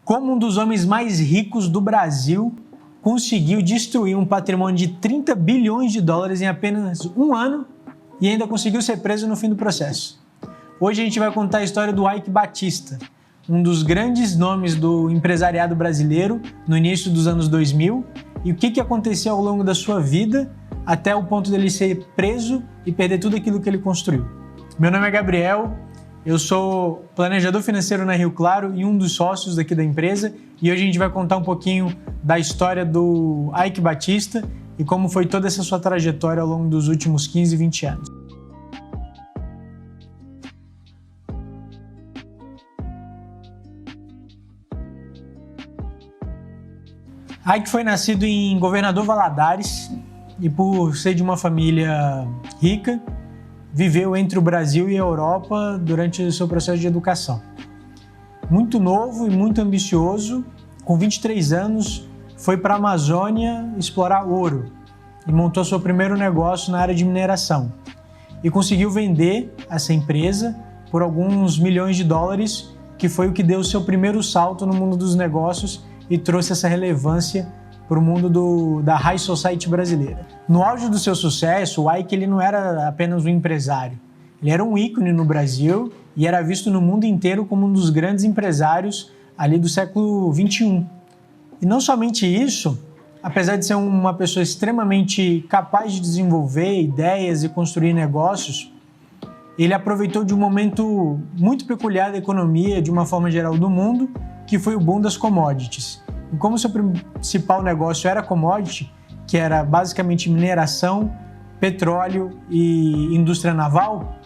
Como um dos homens mais ricos do Brasil conseguiu destruir um patrimônio de 30 bilhões de dólares em apenas um ano e ainda conseguiu ser preso no fim do processo. Hoje a gente vai contar a história do Eike Batista, um dos grandes nomes do empresariado brasileiro no início dos anos 2000, e o que aconteceu ao longo da sua vida até o ponto dele ser preso e perder tudo aquilo que ele construiu. Meu nome é Gabriel, eu sou planejador financeiro na Rio Claro e um dos sócios daqui da empresa, e hoje a gente vai contar um pouquinho da história do Eike Batista e como foi toda essa sua trajetória ao longo dos últimos 15, 20 anos. Eike foi nascido em Governador Valadares e, por ser de uma família rica, viveu entre o Brasil e a Europa durante o seu processo de educação. Muito novo e muito ambicioso, com 23 anos, foi para a Amazônia explorar ouro e montou seu primeiro negócio na área de mineração. E conseguiu vender essa empresa por alguns milhões de dólares, que foi o que deu o seu primeiro salto no mundo dos negócios e trouxe essa relevância para o mundo da High Society brasileira. No auge do seu sucesso, o Eike ele não era apenas um empresário. Ele era um ícone no Brasil e era visto no mundo inteiro como um dos grandes empresários ali do século XXI. E não somente isso, apesar de ser uma pessoa extremamente capaz de desenvolver ideias e construir negócios, ele aproveitou de um momento muito peculiar da economia, de uma forma geral do mundo, que foi o boom das commodities. E como seu principal negócio era commodity, que era basicamente mineração, petróleo e indústria naval,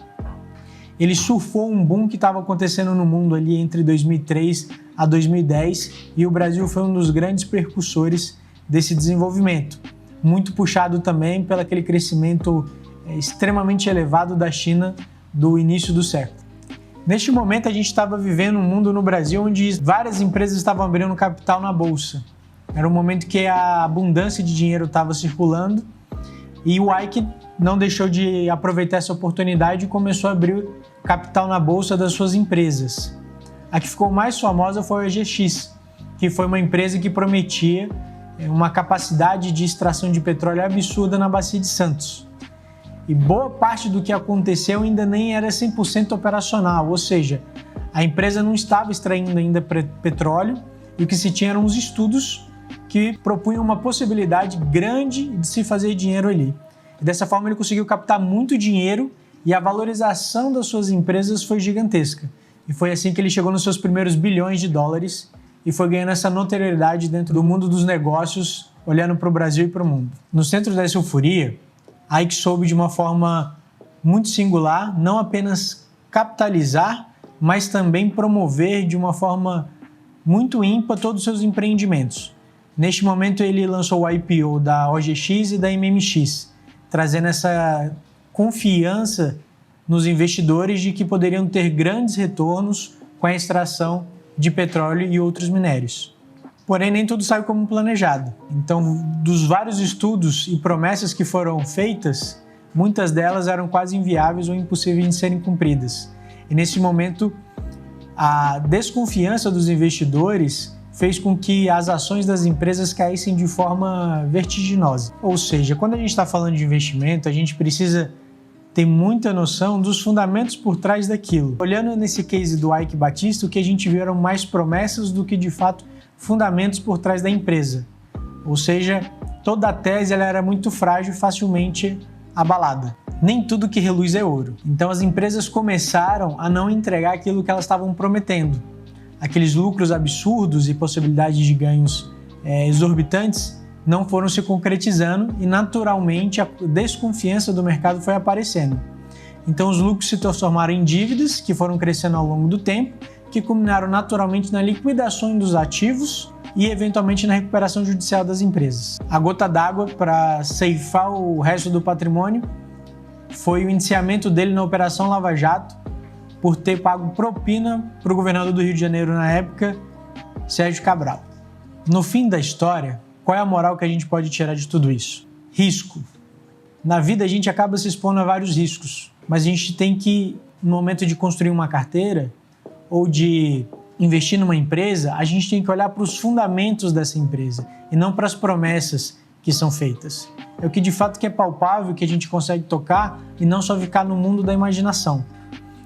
ele surfou um boom que estava acontecendo no mundo ali entre 2003 a 2010 e o Brasil foi um dos grandes precursores desse desenvolvimento, muito puxado também pelo aquele crescimento extremamente elevado da China do início do século. Neste momento, a gente estava vivendo um mundo no Brasil onde várias empresas estavam abrindo capital na Bolsa. Era um momento que a abundância de dinheiro estava circulando e o Eike não deixou de aproveitar essa oportunidade e começou a abrir capital na Bolsa das suas empresas. A que ficou mais famosa foi a OGX, que foi uma empresa que prometia uma capacidade de extração de petróleo absurda na Bacia de Santos. E boa parte do que aconteceu ainda nem era 100% operacional, ou seja, a empresa não estava extraindo ainda petróleo e o que se tinha eram os estudos que propunham uma possibilidade grande de se fazer dinheiro ali. E dessa forma ele conseguiu captar muito dinheiro e a valorização das suas empresas foi gigantesca. E foi assim que ele chegou nos seus primeiros bilhões de dólares e foi ganhando essa notoriedade dentro do mundo dos negócios, olhando para o Brasil e para o mundo. No centro dessa euforia, Eike soube de uma forma muito singular, não apenas capitalizar, mas também promover de uma forma muito ímpar todos os seus empreendimentos. Neste momento ele lançou o IPO da OGX e da MMX, trazendo essa confiança nos investidores de que poderiam ter grandes retornos com a extração de petróleo e outros minérios. Porém, nem tudo saiu como planejado. Então, dos vários estudos e promessas que foram feitas, muitas delas eram quase inviáveis ou impossíveis de serem cumpridas. E nesse momento, a desconfiança dos investidores fez com que as ações das empresas caíssem de forma vertiginosa. Ou seja, quando a gente está falando de investimento, a gente precisa ter muita noção dos fundamentos por trás daquilo. Olhando nesse case do Eike Batista, o que a gente viu eram mais promessas do que, de fato, fundamentos por trás da empresa. Ou seja, toda a tese ela era muito frágil e facilmente abalada. Nem tudo que reluz é ouro. Então as empresas começaram a não entregar aquilo que elas estavam prometendo. Aqueles lucros absurdos e possibilidades de ganhos exorbitantes não foram se concretizando e naturalmente a desconfiança do mercado foi aparecendo. Então os lucros se transformaram em dívidas que foram crescendo ao longo do tempo, que culminaram naturalmente na liquidação dos ativos e eventualmente na recuperação judicial das empresas. A gota d'água para ceifar o resto do patrimônio foi o indiciamento dele na Operação Lava Jato por ter pago propina para o governador do Rio de Janeiro na época, Sérgio Cabral. No fim da história, qual é a moral que a gente pode tirar de tudo isso? Risco. Na vida a gente acaba se expondo a vários riscos, mas a gente tem que, no momento de construir uma carteira ou de investir numa empresa, a gente tem que olhar para os fundamentos dessa empresa e não para as promessas que são feitas. É o que de fato que é palpável, que a gente consegue tocar e não só ficar no mundo da imaginação.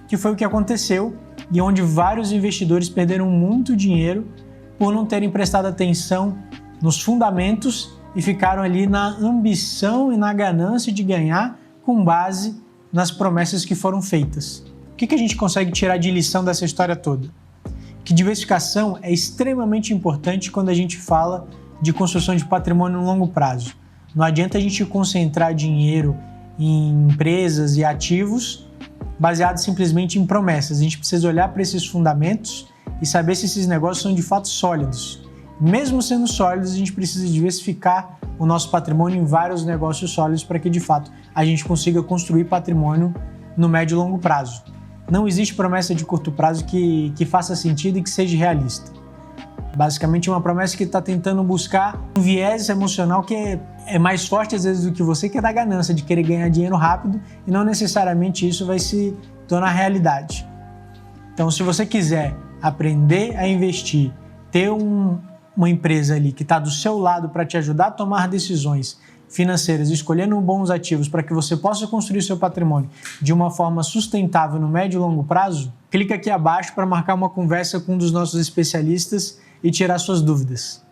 Que foi o que aconteceu e onde vários investidores perderam muito dinheiro por não terem prestado atenção nos fundamentos e ficaram ali na ambição e na ganância de ganhar com base nas promessas que foram feitas. O que a gente consegue tirar de lição dessa história toda? Que diversificação é extremamente importante quando a gente fala de construção de patrimônio no longo prazo. Não adianta a gente concentrar dinheiro em empresas e ativos baseados simplesmente em promessas. A gente precisa olhar para esses fundamentos e saber se esses negócios são de fato sólidos. Mesmo sendo sólidos, a gente precisa diversificar o nosso patrimônio em vários negócios sólidos para que de fato a gente consiga construir patrimônio no médio e longo prazo. Não existe promessa de curto prazo que faça sentido e que seja realista. Basicamente, uma promessa que está tentando buscar um viés emocional que é mais forte às vezes do que você, que é da ganância, de querer ganhar dinheiro rápido, e não necessariamente isso vai se tornar realidade. Então, se você quiser aprender a investir, ter uma empresa ali que está do seu lado para te ajudar a tomar decisões financeiras, escolhendo bons ativos para que você possa construir seu patrimônio de uma forma sustentável no médio e longo prazo, clica aqui abaixo para marcar uma conversa com um dos nossos especialistas e tirar suas dúvidas.